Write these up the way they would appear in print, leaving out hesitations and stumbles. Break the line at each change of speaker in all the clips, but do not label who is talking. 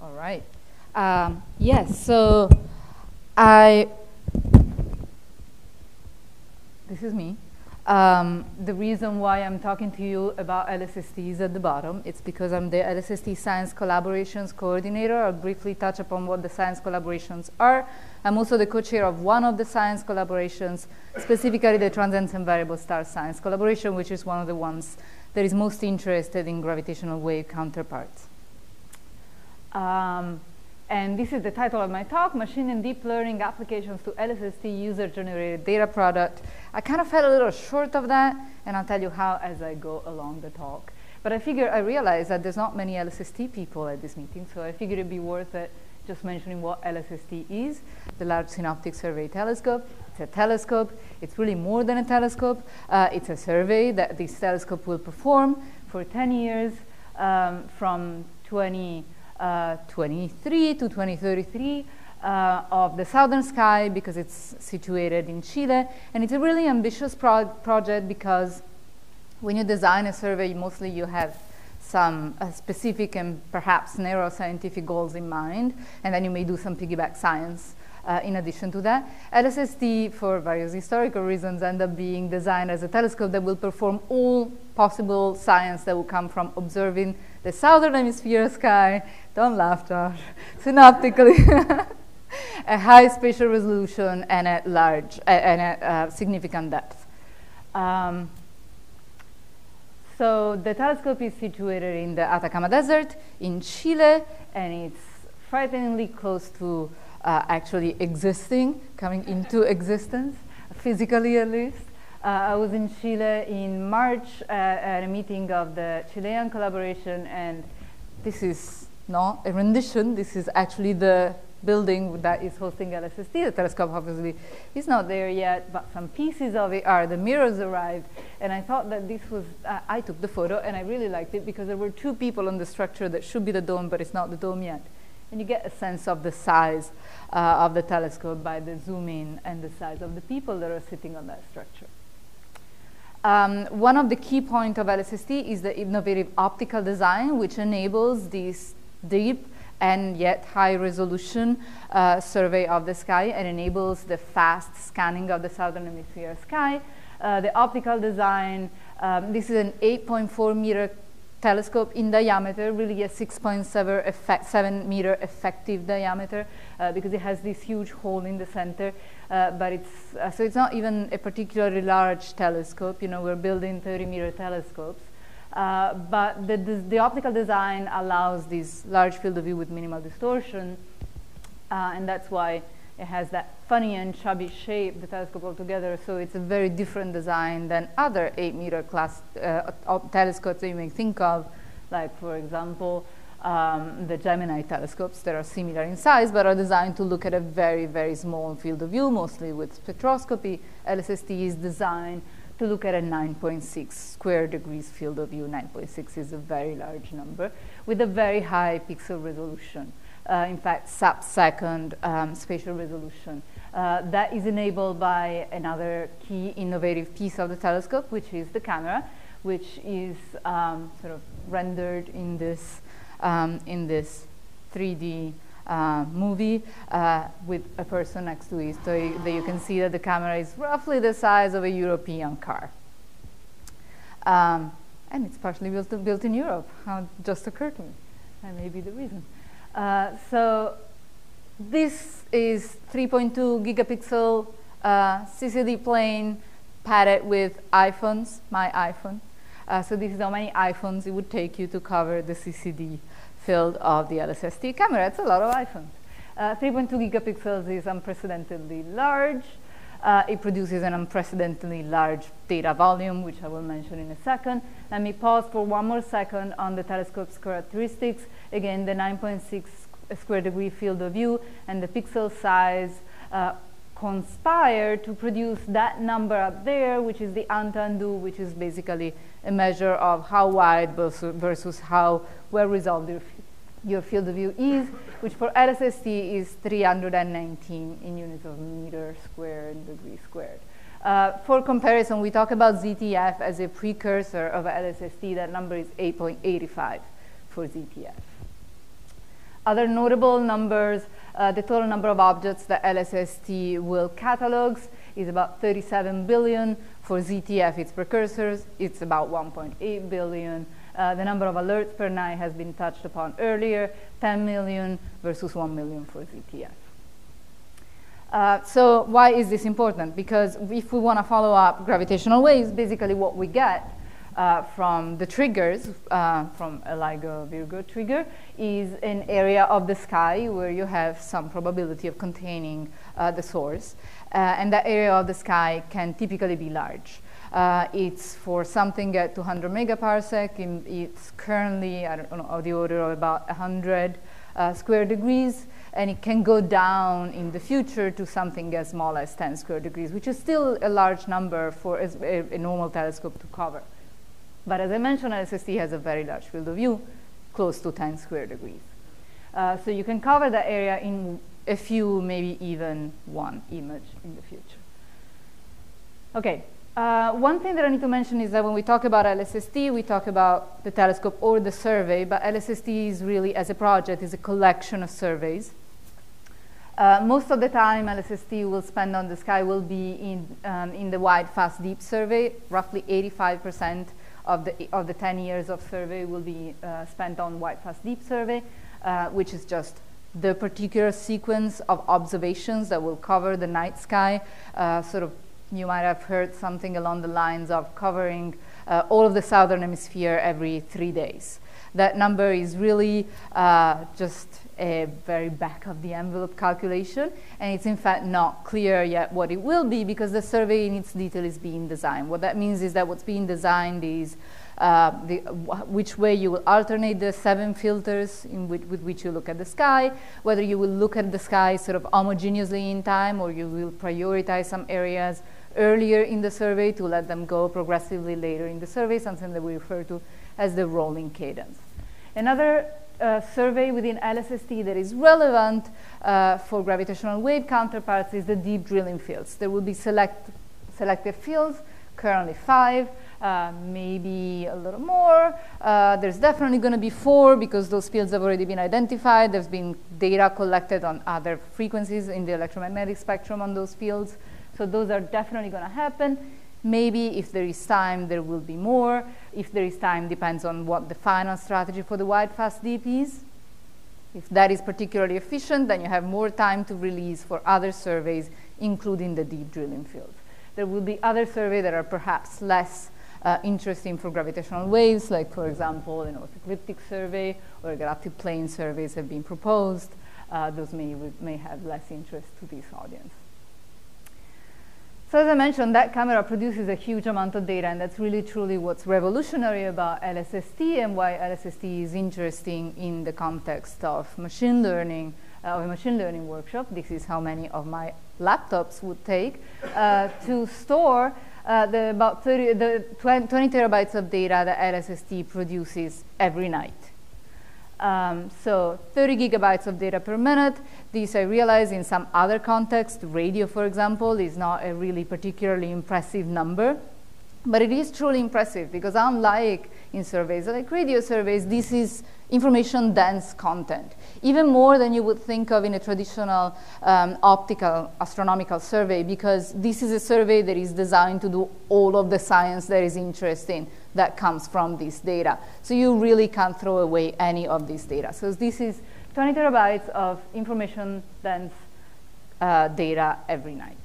All right. Yes, so this is me. The reason why I'm talking to you about LSST is at the bottom. It's because I'm the LSST Science Collaborations Coordinator. I'll briefly touch upon what the science collaborations are. I'm also the co-chair of one of the science collaborations, specifically the Transient and Variable Star Science Collaboration, which is one of the ones that is most interested in gravitational wave counterparts. And this is the title of my talk, Machine and Deep Learning Applications to LSST User-Generated Data Product. I kind of fell a little short of that, and I'll tell you how as I go along the talk. But I realized that there's not many LSST people at this meeting, so I figured it'd be worth it just mentioning what LSST is, the Large Synoptic Survey Telescope. It's a telescope. It's really more than a telescope. It's a survey that this telescope will perform for 10 years from 2023 to 2033 of the southern sky, because it's situated in Chile. And it's a really ambitious project because when you design a survey, mostly you have some specific and perhaps narrow scientific goals in mind, and then you may do some piggyback science in addition to that. LSST, for various historical reasons, end up being designed as a telescope that will perform all possible science that will come from observing the southern hemisphere sky, don't laugh, Josh, synoptically, a high spatial resolution and at large, and at significant depth. So the telescope is situated in the Atacama Desert in Chile, and it's frighteningly close to actually existing, coming into existence, physically at least. I was in Chile in March at a meeting of the Chilean collaboration, and this is not a rendition. This is actually the building that is hosting LSST. The telescope obviously is not there yet, but some pieces of it are. The mirrors arrived, and I thought that this was, I took the photo, and I really liked it because there were two people on the structure that should be the dome, but it's not the dome yet. And you get a sense of the size of the telescope by the zoom in and the size of the people that are sitting on that structure. One of the key points of LSST is the innovative optical design, which enables this deep and yet high resolution survey of the sky and enables the fast scanning of the southern hemisphere sky. The optical design, this is an 8.4 meter telescope in diameter, really a 6.7 meter effective diameter, because it has this huge hole in the center. But it's so it's not even a particularly large telescope. You know, we're building 30-meter telescopes. But the optical design allows this large field of view with minimal distortion, and that's why it has that funny and chubby shape, the telescope altogether. So it's a very different design than other 8-meter class telescopes that you may think of, like, for example, the Gemini telescopes that are similar in size but are designed to look at a very, very small field of view, mostly with spectroscopy. LSST is designed to look at a 9.6 square degrees field of view. 9.6 is a very large number with a very high pixel resolution. In fact, sub-second spatial resolution. That is enabled by another key innovative piece of the telescope, which is the camera, which is sort of rendered in this 3D movie with a person next to it, so that you can see that the camera is roughly the size of a European car. And it's partially built in Europe. How it just occurred to me. That may be the reason. So this is 3.2 gigapixel CCD plane padded with iPhones, my iPhone. So this is how many iPhones it would take you to cover the CCD field of the LSST camera. It's a lot of iPhones. 3.2 gigapixels is unprecedentedly large. It produces an unprecedentedly large data volume, which I will mention in a second. Let me pause for one more second on the telescope's characteristics. Again, the 9.6 square degree field of view and the pixel size conspire to produce that number up there, which is the Antandu, which is basically a measure of how wide versus how well resolved your field of view is, which for LSST is 319 in units of meter squared and degree squared. For comparison, we talk about ZTF as a precursor of LSST. That number is 8.85 for ZTF. Other notable numbers, the total number of objects that LSST will catalogs is about 37 billion. For ZTF, its precursors, it's about 1.8 billion. The number of alerts per night has been touched upon earlier, 10 million versus 1 million for ZTF. So why is this important? Because if we want to follow up gravitational waves, basically what we get from the triggers, from a LIGO-Virgo trigger, is an area of the sky where you have some probability of containing the source. And that area of the sky can typically be large. It's for something at 200 megaparsec. It's currently, I don't know, of the order of about 100 square degrees. And it can go down in the future to something as small as 10 square degrees, which is still a large number for a normal telescope to cover. But as I mentioned, LSST has a very large field of view, close to 10 square degrees. So you can cover that area in a few, maybe even one image in the future. Okay, one thing that I need to mention is that when we talk about LSST, we talk about the telescope or the survey, but LSST is really, as a project, is a collection of surveys. Most of the time LSST will spend on the sky will be in the wide, fast, deep survey. Roughly 85% of the 10 years of survey will be spent on wide, fast, deep survey, which is just the particular sequence of observations that will cover the night sky. Sort of, you might have heard something along the lines of covering all of the southern hemisphere every 3 days. That number is really just a very back of the envelope calculation, and it's in fact not clear yet what it will be because the survey in its detail is being designed. What that means is that what's being designed is which way you will alternate the 7 filters with which you look at the sky, whether you will look at the sky sort of homogeneously in time, or you will prioritize some areas earlier in the survey to let them go progressively later in the survey, something that we refer to as the rolling cadence. Another survey within LSST that is relevant for gravitational wave counterparts is the deep drilling fields. There will be selected fields, currently 5, maybe a little more. There's definitely going to be 4 because those fields have already been identified. There's been data collected on other frequencies in the electromagnetic spectrum on those fields. So those are definitely going to happen. Maybe if there is time, there will be more. If there is time, depends on what the final strategy for the wide, fast, deep is. If that is particularly efficient, then you have more time to release for other surveys, including the deep drilling fields. There will be other surveys that are perhaps less interesting for gravitational waves, like, for example, an ecliptic survey or a galactic plane surveys have been proposed. Those may have less interest to this audience. So as I mentioned, that camera produces a huge amount of data, and that's really truly what's revolutionary about LSST and why LSST is interesting in the context of machine learning, of a machine learning workshop. This is how many of my laptops would take to store about 20 terabytes of data that LSST produces every night. So 30 gigabytes of data per minute. This, I realize, in some other context, radio, for example, is not a really particularly impressive number. But it is truly impressive because unlike in surveys, like radio surveys, this is information-dense content, even more than you would think of in a traditional optical astronomical survey, because this is a survey that is designed to do all of the science that is interesting that comes from this data. So you really can't throw away any of this data. So this is 20 terabytes of information-dense data every night.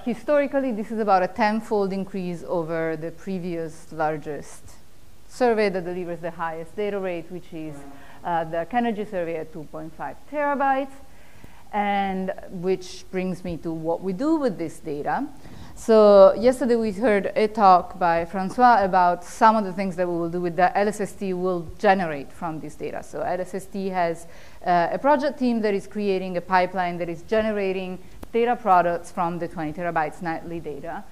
Historically, this is about a 10-fold increase over the previous largest survey that delivers the highest data rate, which is the Kennedy survey at 2.5 terabytes, and which brings me to what we do with this data. So yesterday we heard a talk by Francois about some of the things that we will do with the LSST will generate from this data. So LSST has a project team that is creating a pipeline that is generating data products from the 20 terabytes nightly data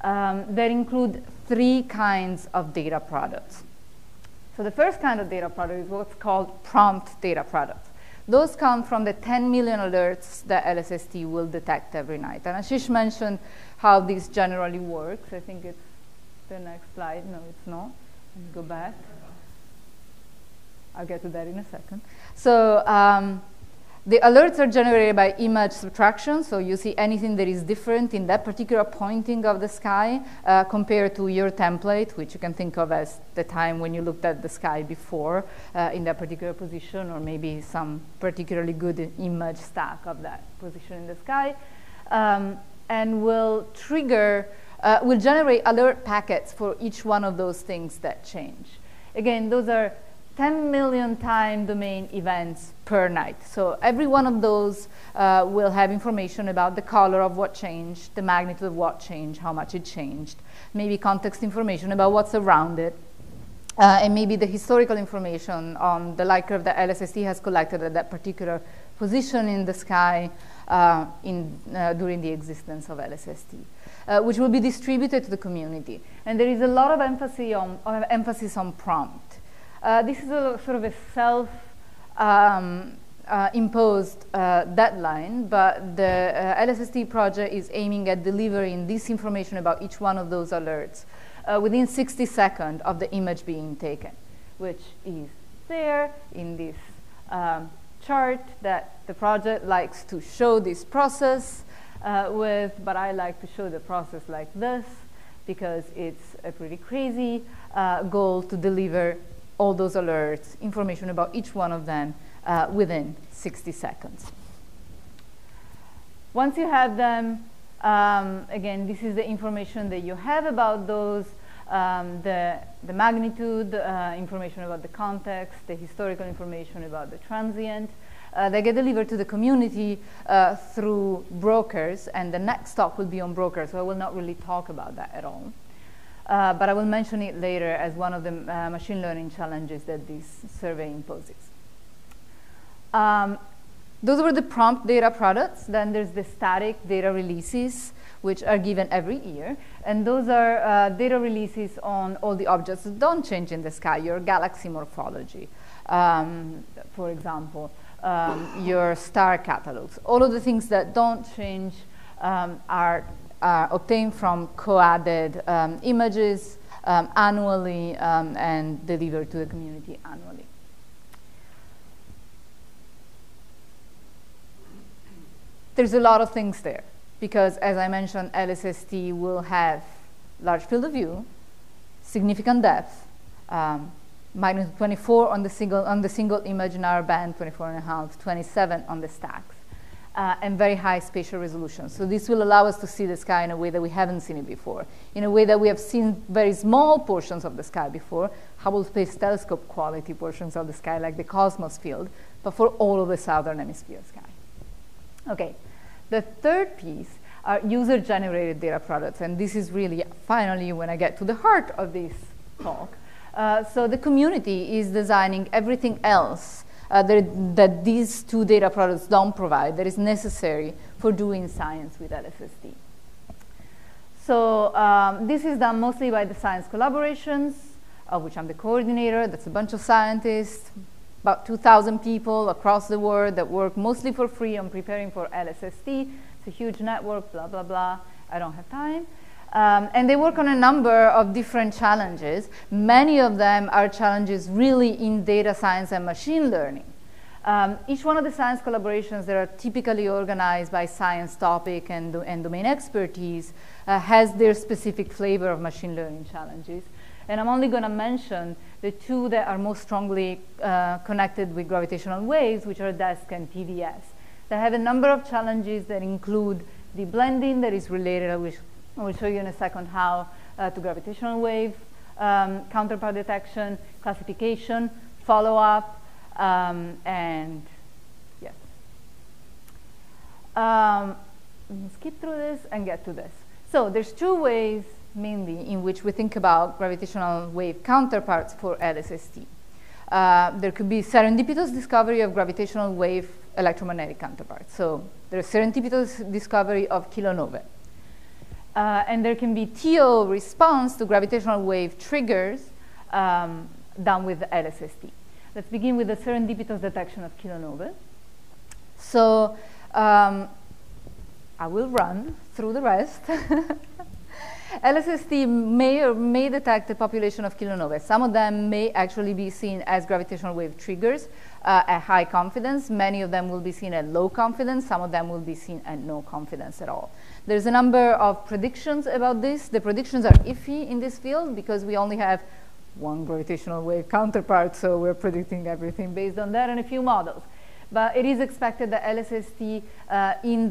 that include 3 kinds of data products. So the first kind of data product is what's called prompt data products. Those come from the 10 million alerts that LSST will detect every night. And Ashish mentioned how this generally works. I think it's the next slide. No, it's not. Let me go back. I'll get to that in a second. So the alerts are generated by image subtraction. So you see anything that is different in that particular pointing of the sky compared to your template, which you can think of as the time when you looked at the sky before in that particular position, or maybe some particularly good image stack of that position in the sky. And will trigger, will generate alert packets for each one of those things that change. Again, those are 10 million time domain events per night. So every one of those will have information about the color of what changed, the magnitude of what changed, how much it changed, maybe context information about what's around it, and maybe the historical information on the light curve that LSST has collected at that particular position in the sky during the existence of LSST, which will be distributed to the community. And there is a lot of emphasis on prompt. This is a sort of a self-imposed deadline, but the LSST project is aiming at delivering this information about each one of those alerts within 60 seconds of the image being taken, which is there in this chart that the project likes to show this process with, but I like to show the process like this because it's a pretty crazy goal to deliver all those alerts, information about each one of them within 60 seconds. Once you have them, again, this is the information that you have about those, the magnitude, information about the context, the historical information about the transient. They get delivered to the community through brokers, and the next talk will be on brokers, so I will not really talk about that at all. But I will mention it later as one of the machine learning challenges that this survey imposes. Those were the prompt data products. Then there's the static data releases, which are given every year. And those are data releases on all the objects that don't change in the sky, your galaxy morphology, for example, your star catalogs. All of the things that don't change are obtained from co-added images annually and delivered to the community annually. There's a lot of things there because, as I mentioned, LSST will have large field of view, significant depth, minus 24 on the single image in our band, 24.5, 27 on the stacks. And very high spatial resolution. So this will allow us to see the sky in a way that we haven't seen it before, in a way that we have seen very small portions of the sky before, Hubble Space Telescope quality portions of the sky, like the cosmos field, but for all of the southern hemisphere sky. Okay, the third piece are user-generated data products, and this is really finally when I get to the heart of this talk. So the community is designing everything else that these two data products don't provide that is necessary for doing science with LSST. So this is done mostly by the science collaborations, of which I'm the coordinator. That's a bunch of scientists, about 2,000 people across the world that work mostly for free on preparing for LSST. It's a huge network, blah, blah, blah. I don't have time. And they work on a number of different challenges. Many of them are challenges really in data science and machine learning. Each one of the science collaborations that are typically organized by science topic and domain expertise has their specific flavor of machine learning challenges. And I'm only going to mention the two that are most strongly connected with gravitational waves, which are DESC and TVS. They have a number of challenges that include the blending that is related, I will show you in a second how, to gravitational wave, counterpart detection, classification, follow-up, and yes. Let me skip through this and get to this. So there's two ways mainly in which we think about gravitational wave counterparts for LSST. There could be serendipitous discovery of gravitational wave electromagnetic counterparts. So there's serendipitous discovery of kilonovae. And there can be TO response to gravitational wave triggers done with the LSST. Let's begin with the serendipitous detection of kilonovae. So I will run through the rest. LSST may detect a population of kilonovae. Some of them may actually be seen as gravitational wave triggers at high confidence. Many of them will be seen at low confidence. Some of them will be seen at no confidence at all. There's a number of predictions about this. The predictions are iffy in this field because we only have one gravitational wave counterpart, so we're predicting everything based on that and a few models. But it is expected that LSST, in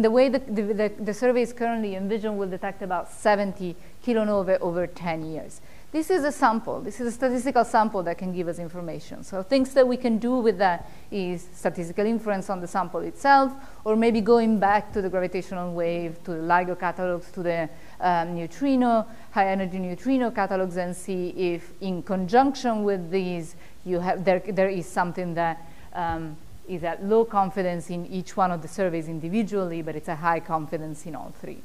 the way the survey is currently envisioned, will detect about 70 kilonovae over 10 years. This is a sample. This is a statistical sample that can give us information. So things that we can do with that is statistical inference on the sample itself, or maybe going back to the gravitational wave, to the LIGO catalogs, to the neutrino, high-energy neutrino catalogs, and see if, in conjunction with these, there is something that is at low confidence in each one of the surveys individually, but it's a high confidence in all three.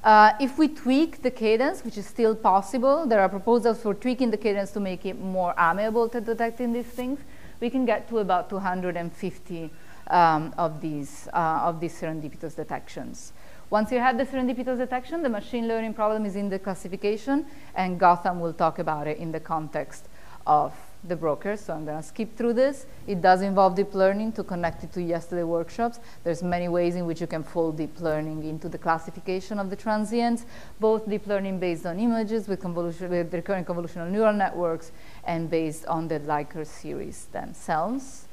If we tweak the cadence, which is still possible, there are proposals for tweaking the cadence to make it more amenable to detecting these things, we can get to about 250 of these serendipitous detections. Once you have the serendipitous detection, the machine learning problem is in the classification, and Gotham will talk about it in the context of the brokers, so I'm going to skip through this. It does involve deep learning to connect it to yesterday's workshops. There's many ways in which you can fold deep learning into the classification of the transients, both deep learning based on images with recurrent convolutional neural networks and based on the Likert series themselves.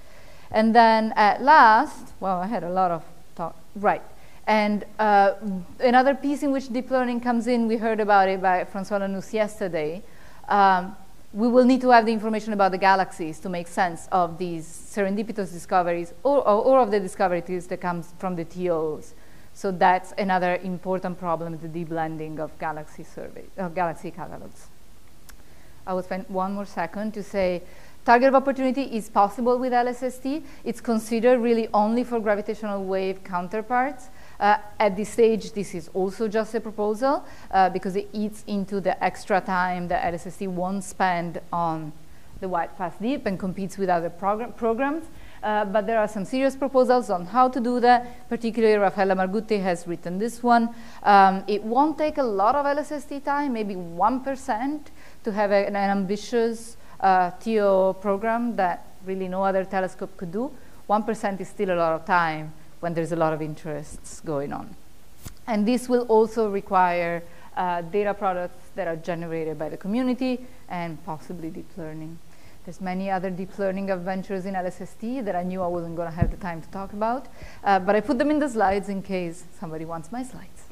And then at last, well, I had a lot of talk, right. And another piece in which deep learning comes in, we heard about it by François Lanous yesterday. We will need to have the information about the galaxies to make sense of these serendipitous discoveries or of the discoveries that comes from the TOs. So that's another important problem, the deblending of galaxy catalogs. I will spend one more second to say target of opportunity is possible with LSST. It's considered really only for gravitational wave counterparts. At this stage, this is also just a proposal because it eats into the extra time that LSST won't spend on the wide fast deep and competes with other programs. But there are some serious proposals on how to do that. Particularly, Raffaella Margutti has written this one. It won't take a lot of LSST time, maybe 1%, to have an ambitious TO program that really no other telescope could do. 1% is still a lot of time when there's a lot of interests going on. And this will also require data products that are generated by the community and possibly deep learning. There's many other deep learning adventures in LSST that I knew I wasn't going to have the time to talk about, but I put them in the slides in case somebody wants my slides.